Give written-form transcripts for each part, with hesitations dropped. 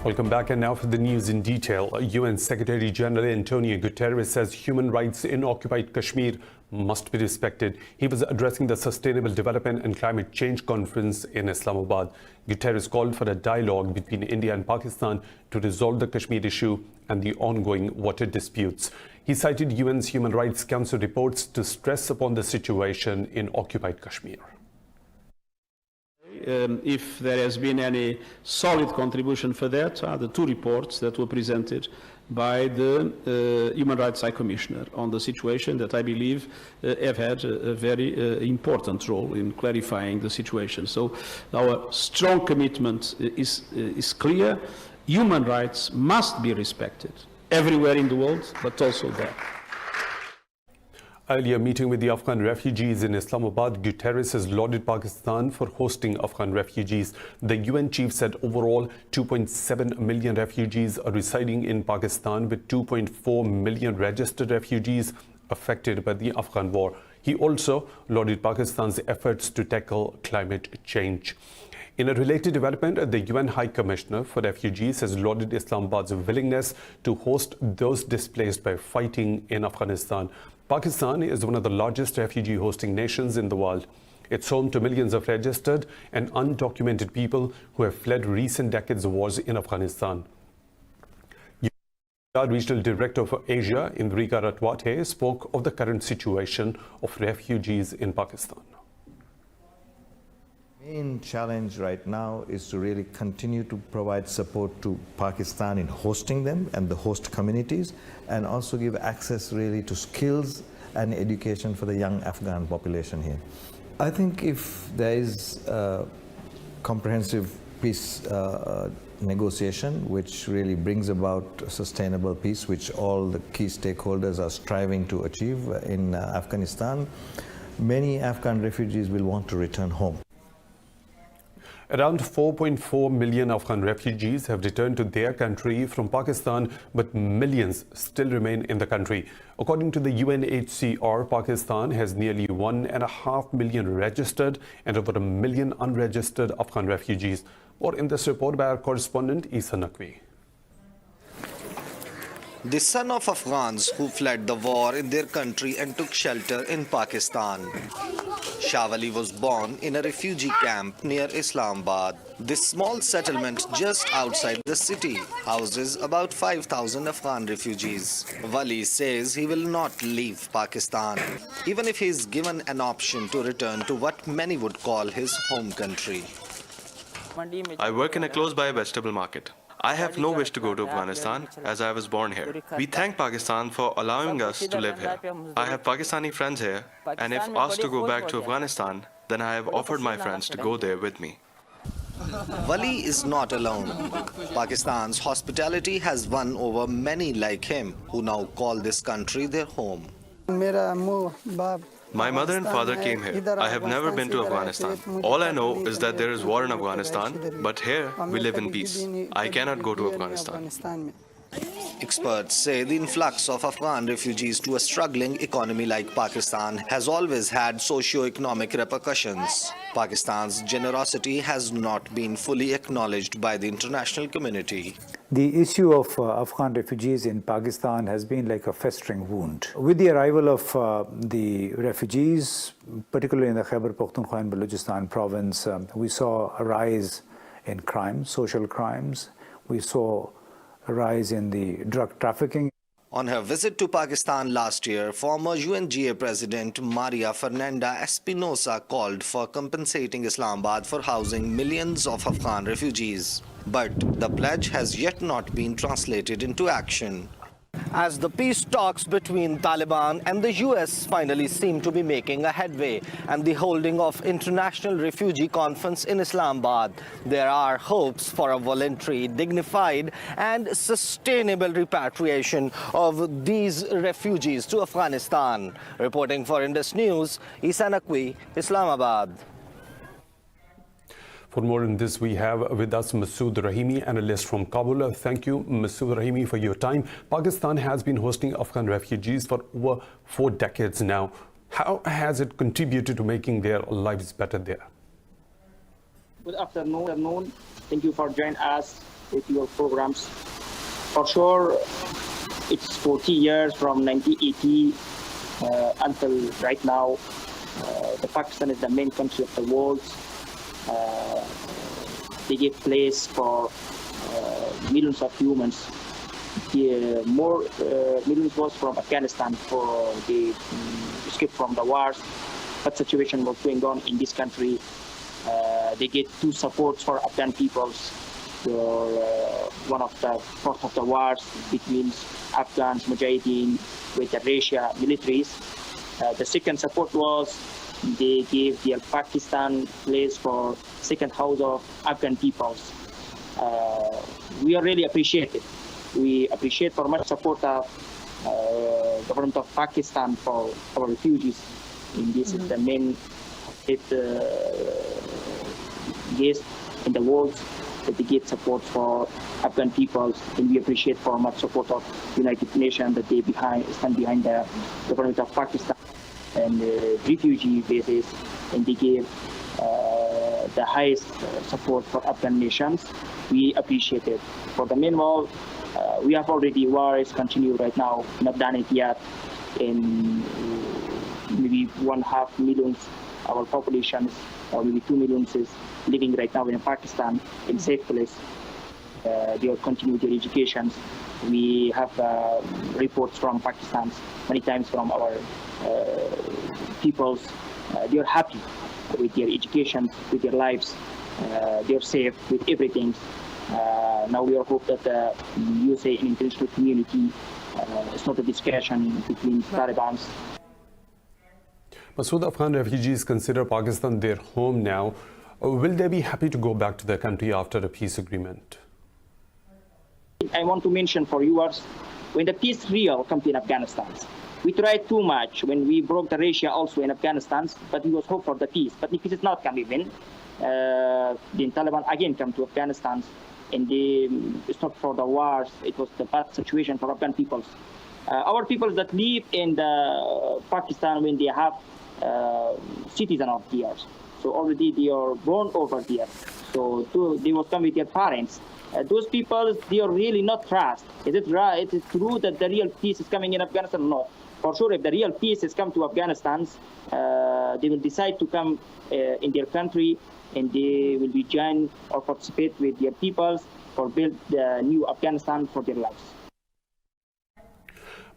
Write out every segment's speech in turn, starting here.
Welcome back, and now for the news in detail. UN Secretary General Antonio Guterres says human rights in occupied Kashmir must be respected. He was addressing the Sustainable Development and Climate Change Conference in Islamabad. Guterres called for a dialogue between India and Pakistan to resolve the Kashmir issue and the ongoing water disputes. He cited UN's Human Rights Council reports to stress upon the situation in occupied Kashmir. If there has been any solid contribution for that are the two reports that were presented by the Human Rights High Commissioner on the situation that I believe have had a very important role in clarifying the situation. So our strong commitment is clear. Human rights must be respected everywhere in the world, but also there. Earlier meeting with the Afghan refugees in Islamabad, Guterres has lauded Pakistan for hosting Afghan refugees. The UN chief said overall 2.7 million refugees are residing in Pakistan, with 2.4 million registered refugees affected by the Afghan war. He also lauded Pakistan's efforts to tackle climate change. In a related development, the UN High Commissioner for Refugees has lauded Islamabad's willingness to host those displaced by fighting in Afghanistan. Pakistan is one of the largest refugee hosting nations in the world. It's home to millions of registered and undocumented people who have fled recent decades of wars in Afghanistan. Regional Director for Asia, Indrika Ratwate, spoke of the current situation of refugees in Pakistan. The main challenge right now is to really continue to provide support to Pakistan in hosting them and the host communities, and also give access really to skills and education for the young Afghan population here. I think if there is a comprehensive peace negotiation which really brings about sustainable peace, which all the key stakeholders are striving to achieve in Afghanistan, many Afghan refugees will want to return home. Around 4.4 million Afghan refugees have returned to their country from Pakistan, but millions still remain in the country. According to the UNHCR, Pakistan has nearly 1.5 million registered and over 1 million unregistered Afghan refugees. More in this report by our correspondent Isa Naqvi. The son of Afghans who fled the war in their country and took shelter in Pakistan. Shawali was born in a refugee camp near Islamabad. This small settlement just outside the city houses about 5,000 Afghan refugees. Wali says he will not leave Pakistan, even if he is given an option to return to what many would call his home country. I work in a close-by vegetable market. I have no wish to go to Afghanistan as I was born here. We thank Pakistan for allowing us to live here. I have Pakistani friends here, and if asked to go back to Afghanistan, then I have offered my friends to go there with me. Wali is not alone. Pakistan's hospitality has won over many like him who now call this country their home. My mother and father came here. I have never been to Afghanistan. All I know is that there is war in Afghanistan, but here we live in peace. I cannot go to Afghanistan. Experts say the influx of Afghan refugees to a struggling economy like Pakistan has always had socio-economic repercussions. Pakistan's generosity has not been fully acknowledged by the international community. The issue of Afghan refugees in Pakistan has been like a festering wound. With the arrival of the refugees, particularly in the Khyber Pakhtunkhwa and Balochistan province, we saw a rise in crime, social crimes. We saw a rise in the drug trafficking. On her visit to Pakistan last year, former UNGA President Maria Fernanda Espinosa called for compensating Islamabad for housing millions of Afghan refugees. But the pledge has yet not been translated into action. As the peace talks between Taliban and the US finally seem to be making a headway, and the holding of International Refugee Conference in Islamabad, there are hopes for a voluntary, dignified and sustainable repatriation of these refugees to Afghanistan. Reporting for Indus News, Isa Naqvi, Islamabad. For more on this, we have with us Masood Rahimi, analyst from Kabul. Thank you, Masood Rahimi, for your time. Pakistan has been hosting Afghan refugees for over 4 decades now. How has it contributed to making their lives better there? Good afternoon. Thank you for joining us with your programs. For sure, it's 40 years from 1980 until right now. The Pakistan is the main country of the world. They give place for millions of humans. More millions was from Afghanistan for the escape from the wars. What situation was going on in this country? They get two supports for Afghan peoples. One of the first of the wars between Afghans, Mujahideen with the Russia militaries. The second support was they gave the Pakistan place for second house of Afghan peoples. We are really appreciated. We appreciate for much support of government of Pakistan for our refugees. In this is the main guest in the world that they give support for Afghan peoples, and we appreciate for much support of United Nations that they stand behind the government of Pakistan and refugee bases, and they gave the highest support for Afghan nations. We appreciate it. For the meanwhile, we have already war is continued right now, not done it yet. In maybe 1.5 million our population, or maybe 2 million is living right now in Pakistan in safe place. They will continue their education. We have reports from Pakistan many times from our peoples. They are happy with their education, with their lives. They are safe with everything. Now we hope that the USA and international community, it's not a discussion between Taliban. Masood, Afghan refugees consider Pakistan their home now. Will they be happy to go back to their country after a peace agreement? I want to mention for viewers, when the peace real come to Afghanistan, we tried too much when we broke the Russia also in Afghanistan, but we was hope for the peace. But the peace is not coming in. The Taliban again come to Afghanistan, and it's not for the wars, it was the bad situation for Afghan peoples. Our peoples that live in Pakistan, when they have citizen of theirs, so already they are born over there, so they will come with their parents. Those people, they are really not trust. Is it right? Is it true that the real peace is coming in Afghanistan? No. For sure, if the real peace has come to Afghanistan, they will decide to come in their country, and they will be join or participate with their peoples or build the new Afghanistan for their lives.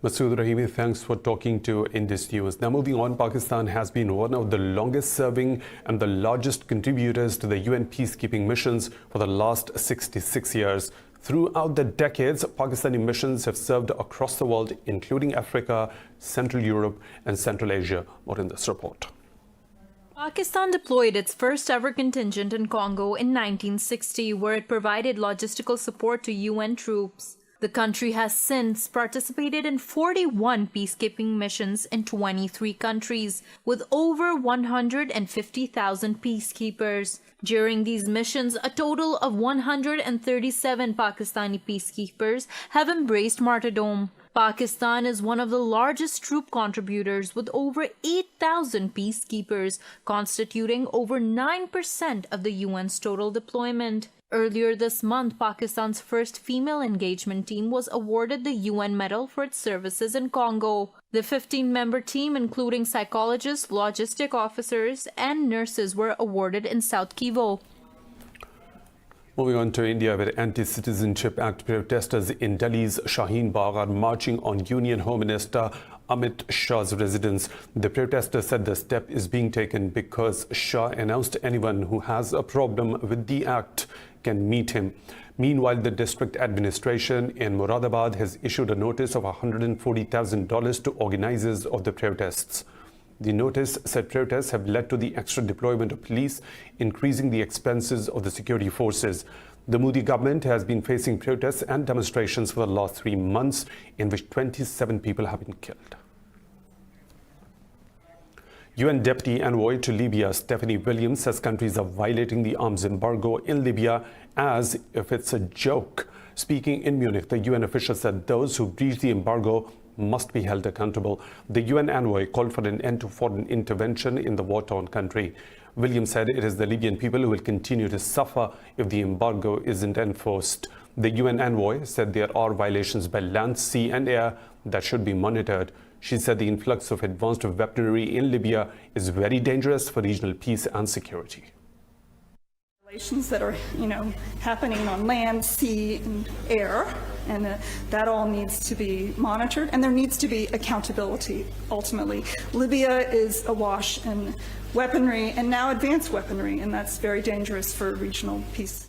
Masood Rahimi, thanks for talking to Indus News. Now moving on, Pakistan has been one of the longest serving and the largest contributors to the UN peacekeeping missions for the last 66 years. Throughout the decades, Pakistani missions have served across the world, including Africa, Central Europe and Central Asia. More in this report. Pakistan deployed its first ever contingent in Congo in 1960, where it provided logistical support to UN troops. The country has since participated in 41 peacekeeping missions in 23 countries, with over 150,000 peacekeepers. During these missions, a total of 137 Pakistani peacekeepers have embraced martyrdom. Pakistan is one of the largest troop contributors, with over 8,000 peacekeepers, constituting over 9% of the UN's total deployment. Earlier this month, Pakistan's first female engagement team was awarded the UN Medal for its services in Congo. The 15-member team, including psychologists, logistic officers, and nurses, were awarded in South Kivu. Moving on to India, where Anti-Citizenship Act protesters in Delhi's Shaheen Bagh are marching on Union Home Minister Amit Shah's residence. The protesters said the step is being taken because Shah announced anyone who has a problem with the act can meet him. Meanwhile, the district administration in Moradabad has issued a notice of $140,000 to organizers of the protests. The notice said protests have led to the extra deployment of police, increasing the expenses of the security forces. The Modi government has been facing protests and demonstrations for the last 3 months, in which 27 people have been killed. UN Deputy Envoy to Libya Stephanie Williams says countries are violating the arms embargo in Libya as if it's a joke. Speaking in Munich, the UN official said those who breach the embargo must be held accountable. The UN envoy called for an end to foreign intervention in the war-torn country. Williams said it is the Libyan people who will continue to suffer if the embargo isn't enforced. The UN envoy said there are violations by land, sea and air that should be monitored. She said the influx of advanced weaponry in Libya is very dangerous for regional peace and security. Violations that are, happening on land, sea, and air, and that all needs to be monitored, and there needs to be accountability, ultimately. Libya is awash in weaponry, and now advanced weaponry, and that's very dangerous for regional peace.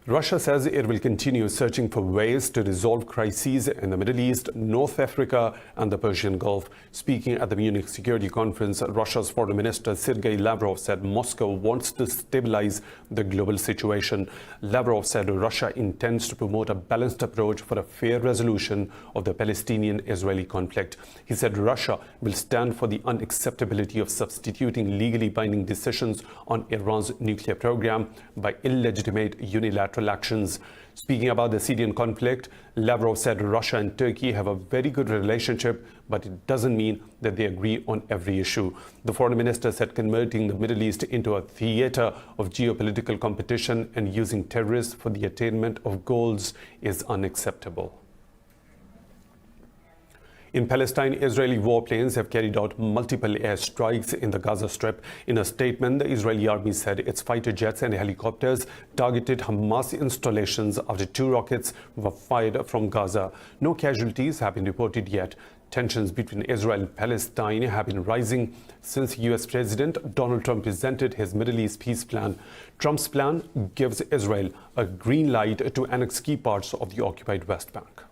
Russia says it will continue searching for ways to resolve crises in the Middle East, North Africa and the Persian Gulf. Speaking at the Munich Security Conference, Russia's Foreign Minister Sergei Lavrov said Moscow wants to stabilize the global situation. Lavrov said Russia intends to promote a balanced approach for a fair resolution of the Palestinian-Israeli conflict. He said Russia will stand for the unacceptability of substituting legally binding decisions on Iran's nuclear program by illegitimate unilateral actions. Speaking about the Syrian conflict, Lavrov said Russia and Turkey have a very good relationship, but it doesn't mean that they agree on every issue. The foreign minister said converting the Middle East into a theater of geopolitical competition and using terrorists for the attainment of goals is unacceptable. In Palestine, Israeli warplanes have carried out multiple airstrikes in the Gaza Strip. In a statement, the Israeli army said its fighter jets and helicopters targeted Hamas installations after 2 rockets were fired from Gaza. No casualties have been reported yet. Tensions between Israel and Palestine have been rising since US President Donald Trump presented his Middle East peace plan. Trump's plan gives Israel a green light to annex key parts of the occupied West Bank.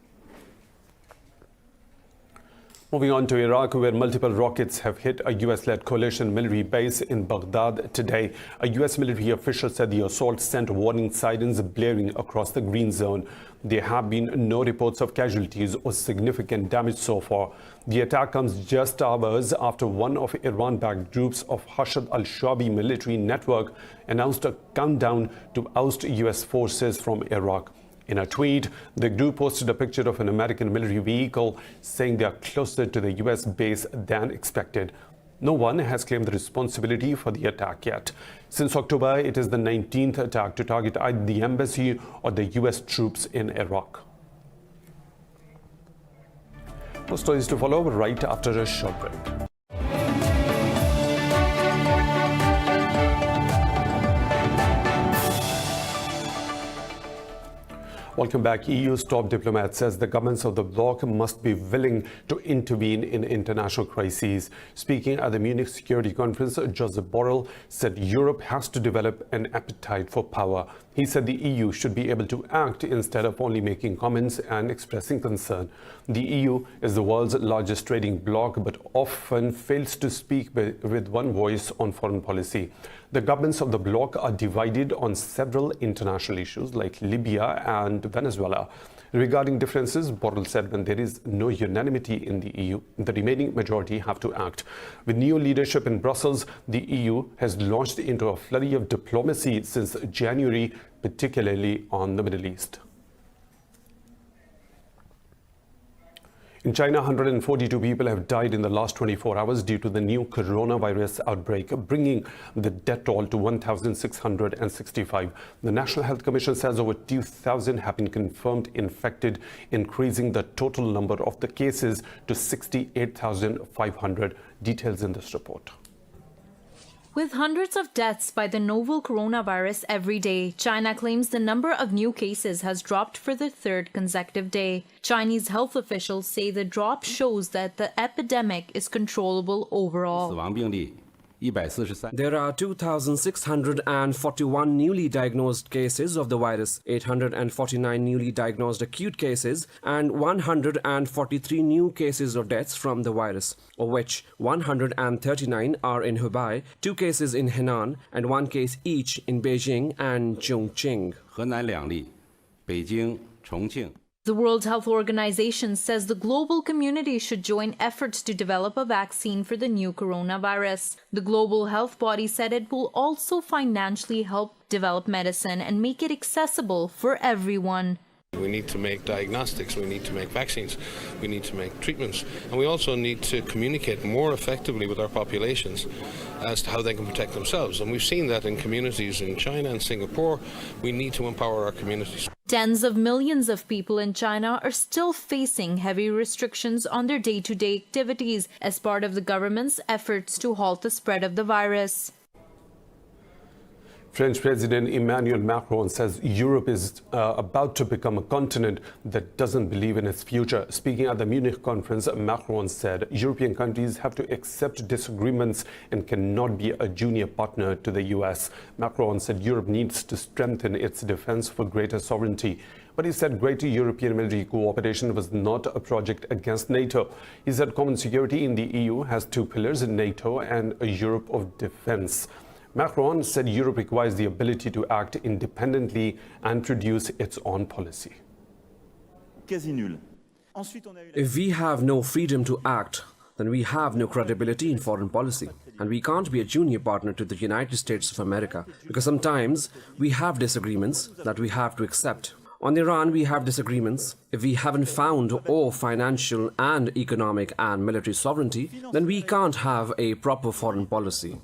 Moving on to Iraq, where multiple rockets have hit a US-led coalition military base in Baghdad today. A US military official said the assault sent warning sirens blaring across the green zone. There have been no reports of casualties or significant damage so far. The attack comes just hours after one of Iran-backed groups of Hashd al-Shabi military network announced a countdown to oust US forces from Iraq. In a tweet, the group posted a picture of an American military vehicle saying they are closer to the US base than expected. No one has claimed the responsibility for the attack yet. Since October, it is the 19th attack to target either the embassy or the US troops in Iraq. More stories to follow right after a short break. Welcome back. EU's top diplomat says the governments of the bloc must be willing to intervene in international crises. Speaking at the Munich Security Conference, Josep Borrell said Europe has to develop an appetite for power. He said the EU should be able to act instead of only making comments and expressing concern. The EU is the world's largest trading bloc, but often fails to speak with one voice on foreign policy. The governments of the bloc are divided on several international issues like Libya and Venezuela. Regarding differences, Borrell said when there is no unanimity in the EU, the remaining majority have to act. With new leadership in Brussels, the EU has launched into a flurry of diplomacy since January, particularly on the Middle East. In China, 142 people have died in the last 24 hours due to the new coronavirus outbreak, bringing the death toll to 1,665. The National Health Commission says over 2,000 have been confirmed infected, increasing the total number of the cases to 68,500. Details in this report. With hundreds of deaths by the novel coronavirus every day, China claims the number of new cases has dropped for the 3rd consecutive day. Chinese health officials say the drop shows that the epidemic is controllable overall. There are 2,641 newly diagnosed cases of the virus, 849 newly diagnosed acute cases, and 143 new cases of deaths from the virus, of which 139 are in Hubei, 2 cases in Henan, and 1 case each in Beijing and Chongqing. The World Health Organization says the global community should join efforts to develop a vaccine for the new coronavirus. The global health body said it will also financially help develop medicine and make it accessible for everyone. We need to make diagnostics, we need to make vaccines, we need to make treatments, and we also need to communicate more effectively with our populations as to how they can protect themselves. And we've seen that in communities in China and Singapore. We need to empower our communities. Tens of millions of people in China are still facing heavy restrictions on their day-to-day activities as part of the government's efforts to halt the spread of the virus. French President Emmanuel Macron says Europe is about to become a continent that doesn't believe in its future. Speaking at the Munich conference, Macron said European countries have to accept disagreements and cannot be a junior partner to the US. Macron said Europe needs to strengthen its defense for greater sovereignty. But he said greater European military cooperation was not a project against NATO. He said common security in the EU has two pillars, NATO and a Europe of defense. Macron said Europe requires the ability to act independently and produce its own policy. If we have no freedom to act, then we have no credibility in foreign policy. And we can't be a junior partner to the United States of America, because sometimes we have disagreements that we have to accept. On Iran, we have disagreements. If we haven't found all financial and economic and military sovereignty, then we can't have a proper foreign policy.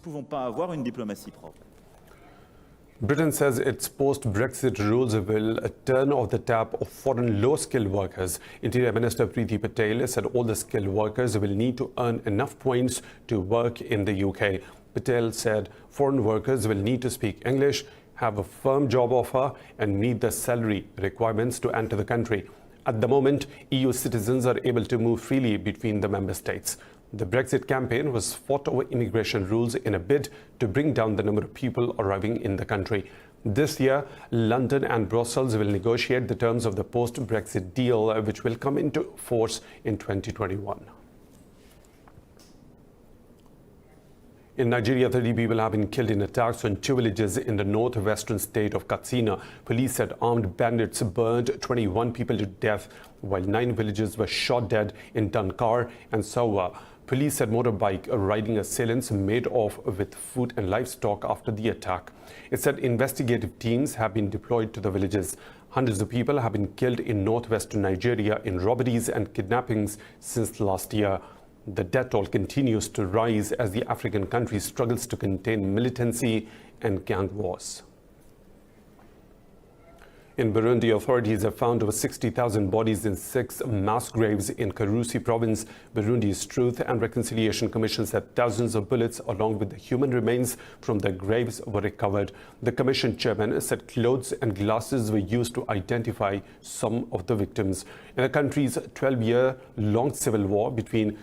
Britain says its post-Brexit rules will turn off the tap of foreign low-skilled workers. Interior Minister Priti Patel said all the skilled workers will need to earn enough points to work in the UK. Patel said foreign workers will need to speak English, have a firm job offer and meet the salary requirements to enter the country. At the moment, EU citizens are able to move freely between the member states. The Brexit campaign was fought over immigration rules in a bid to bring down the number of people arriving in the country. This year, London and Brussels will negotiate the terms of the post-Brexit deal, which will come into force in 2021. In Nigeria, 30 people have been killed in attacks on two villages in the northwestern state of Katsina. Police said armed bandits burned 21 people to death, while 9 villagers were shot dead in Dankar and Sawa. Police said motorbike riding assailants made off with food and livestock after the attack. It said investigative teams have been deployed to the villages. Hundreds of people have been killed in northwestern Nigeria in robberies and kidnappings since last year. The death toll continues to rise as the African country struggles to contain militancy and gang wars. In Burundi, authorities have found over 60,000 bodies in 6 mass graves in Karusi province. Burundi's Truth and Reconciliation Commission said thousands of bullets along with the human remains from the graves were recovered. The commission chairman said clothes and glasses were used to identify some of the victims. In the country's 12-year-long civil war between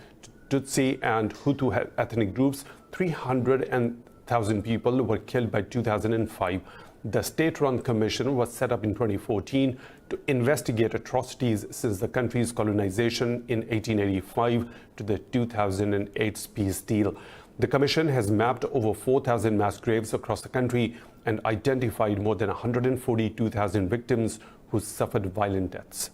Tutsi and Hutu ethnic groups, 300,000 people were killed by 2005. The state-run commission was set up in 2014 to investigate atrocities since the country's colonization in 1885 to the 2008 peace deal. The commission has mapped over 4,000 mass graves across the country and identified more than 142,000 victims who suffered violent deaths.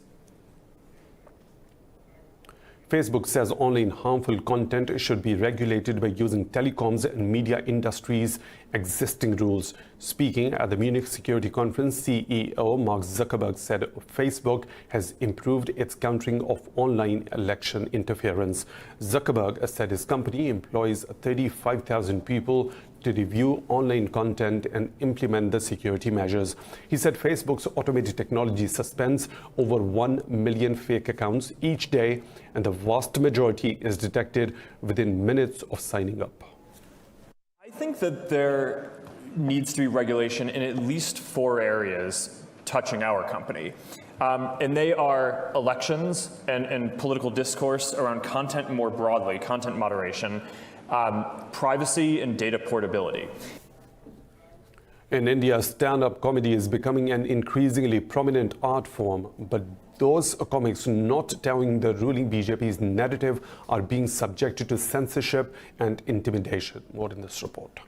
Facebook says online harmful content should be regulated by using telecoms and media industries' existing rules. Speaking at the Munich Security Conference, CEO Mark Zuckerberg said Facebook has improved its countering of online election interference. Zuckerberg said his company employs 35,000 people to review online content and implement the security measures. He said Facebook's automated technology suspends over 1 million fake accounts each day, and the vast majority is detected within minutes of signing up. I think that there needs to be regulation in at least 4 areas touching our company. And they are elections and political discourse around content more broadly, content moderation, privacy and data portability. In India, stand-up comedy is becoming an increasingly prominent art form, but those comics not telling the ruling BJP's narrative are being subjected to censorship and intimidation. More in this report.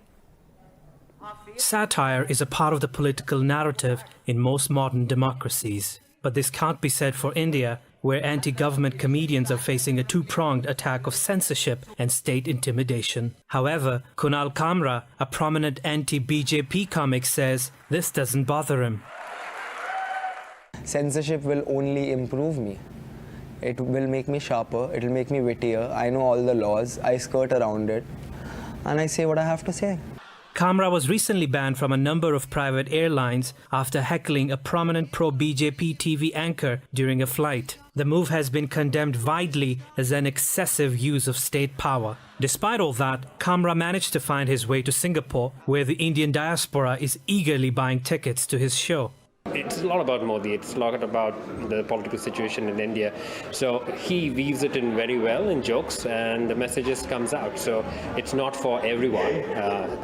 Satire is a part of the political narrative in most modern democracies. But this can't be said for India, where anti-government comedians are facing a two-pronged attack of censorship and state intimidation. However, Kunal Kamra, a prominent anti-BJP comic, says this doesn't bother him. censorship will only improve me. It will make me sharper, it will make me wittier. I know all the laws, I skirt around it, and I say what I have to say. Kamra was recently banned from a number of private airlines after heckling a prominent pro-BJP TV anchor during a flight. The move has been condemned widely as an excessive use of state power. Despite all that, Kamra managed to find his way to Singapore, where the Indian diaspora is eagerly buying tickets to his show. It's a lot about Modi, it's a lot about the political situation in India. So he weaves it in very well in jokes and the messages comes out. So it's not for everyone,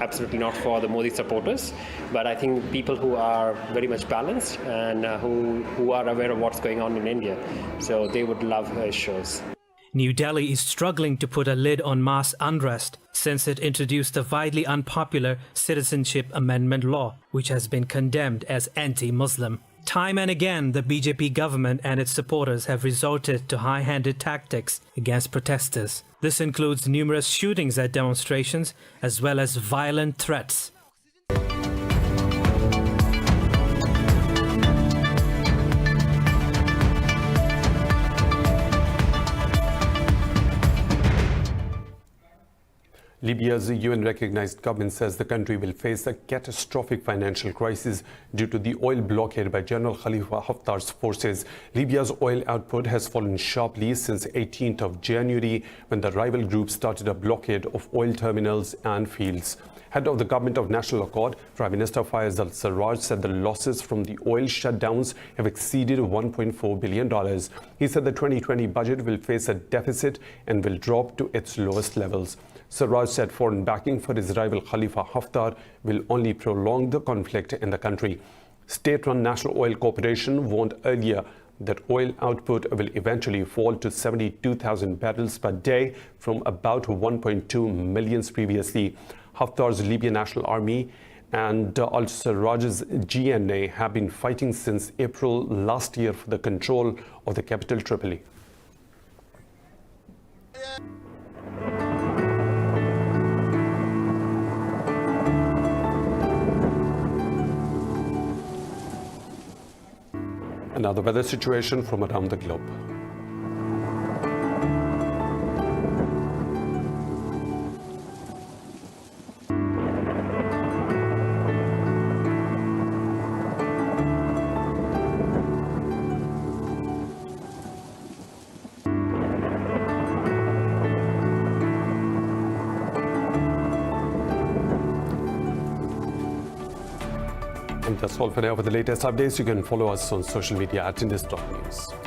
absolutely not for the Modi supporters, but I think people who are very much balanced and who are aware of what's going on in India. So they would love his shows. New Delhi is struggling to put a lid on mass unrest since it introduced the widely unpopular Citizenship Amendment Law, which has been condemned as anti-Muslim. Time and again, the BJP government and its supporters have resorted to high-handed tactics against protesters. This includes numerous shootings at demonstrations as well as violent threats. Libya's UN-recognized government says the country will face a catastrophic financial crisis due to the oil blockade by General Khalifa Haftar's forces. Libya's oil output has fallen sharply since 18th of January when the rival group started a blockade of oil terminals and fields. Head of the Government of National Accord, Prime Minister Fayez al-Sarraj said the losses from the oil shutdowns have exceeded $1.4 billion. He said the 2020 budget will face a deficit and will drop to its lowest levels. Sarraj said foreign backing for his rival Khalifa Haftar will only prolong the conflict in the country. State-run National Oil Corporation warned earlier that oil output will eventually fall to 72,000 barrels per day from about 1.2 million previously. Haftar's Libyan National Army and al-Sarraj's GNA have been fighting since April last year for the control of the capital Tripoli. Another weather situation from around the globe. And that's all for now. For the latest updates, you can follow us on social media at Indus.News.